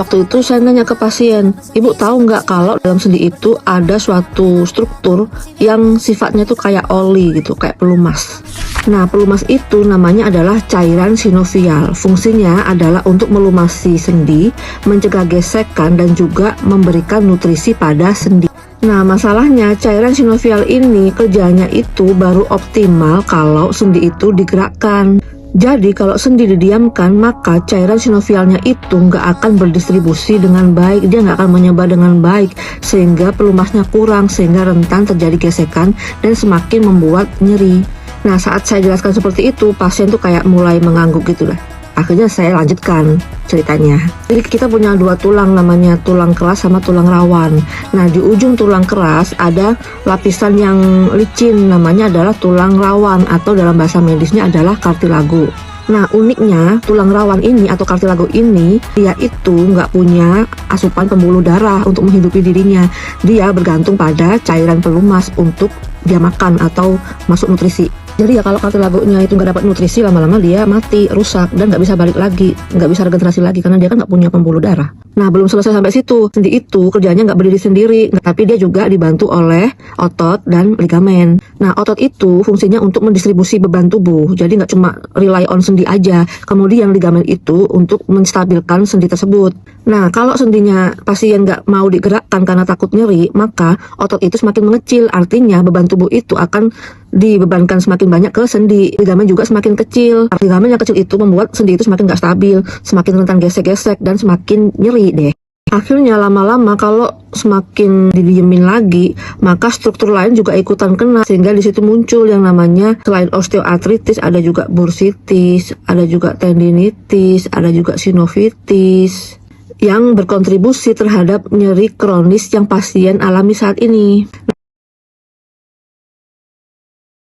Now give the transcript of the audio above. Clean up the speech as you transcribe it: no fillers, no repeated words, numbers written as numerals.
Waktu itu saya nanya ke pasien, ibu tahu nggak kalau dalam sendi itu ada suatu struktur yang sifatnya tuh kayak oli gitu, kayak pelumas. Nah, pelumas itu namanya adalah cairan sinovial. Fungsinya adalah untuk melumasi sendi, mencegah gesekan, dan juga memberikan nutrisi pada sendi. Nah, masalahnya cairan sinovial ini kerjanya itu baru optimal kalau sendi itu digerakkan. Jadi kalau sendi didiamkan, maka cairan sinovialnya itu nggak akan berdistribusi dengan baik, dia nggak akan menyebar dengan baik, sehingga pelumasnya kurang, sehingga rentan terjadi gesekan dan semakin membuat nyeri. Nah, saat saya jelaskan seperti itu, pasien tuh kayak mulai mengangguk gitu lah. Akhirnya saya lanjutkan ceritanya. Jadi kita punya dua tulang, namanya tulang keras sama tulang rawan. Nah, di ujung tulang keras ada lapisan yang licin, namanya adalah tulang rawan, atau dalam bahasa medisnya adalah kartilago. Nah, uniknya tulang rawan ini atau kartilago ini, dia itu nggak punya asupan pembuluh darah untuk menghidupi dirinya. Dia bergantung pada cairan pelumas untuk dia makan atau masuk nutrisi. Jadi ya kalau kartilagonya itu nggak dapat nutrisi, lama-lama dia mati, rusak, dan nggak bisa balik lagi, nggak bisa regenerasi lagi karena dia kan nggak punya pembuluh darah. Nah, belum selesai sampai situ. Sendi itu kerjanya nggak berdiri sendiri, tapi dia juga dibantu oleh otot dan ligamen. Nah, otot itu fungsinya untuk mendistribusi beban tubuh, jadi nggak cuma rely on sendi aja. Kemudian ligamen itu untuk menstabilkan sendi tersebut. Nah, kalau sendinya pasien nggak mau digerakkan karena takut nyeri, maka otot itu semakin mengecil, artinya beban tubuh itu akan dibebankan semakin banyak ke sendi. Ligamen juga semakin kecil. Ligamen yang kecil itu membuat sendi itu semakin nggak stabil, semakin rentan gesek-gesek, dan semakin nyeri deh. Akhirnya lama-lama kalau semakin didiemin lagi, maka struktur lain juga ikutan kena, sehingga di situ muncul yang namanya selain osteoartritis ada juga bursitis, ada juga tendinitis, ada juga sinovitis yang berkontribusi terhadap nyeri kronis yang pasien alami saat ini.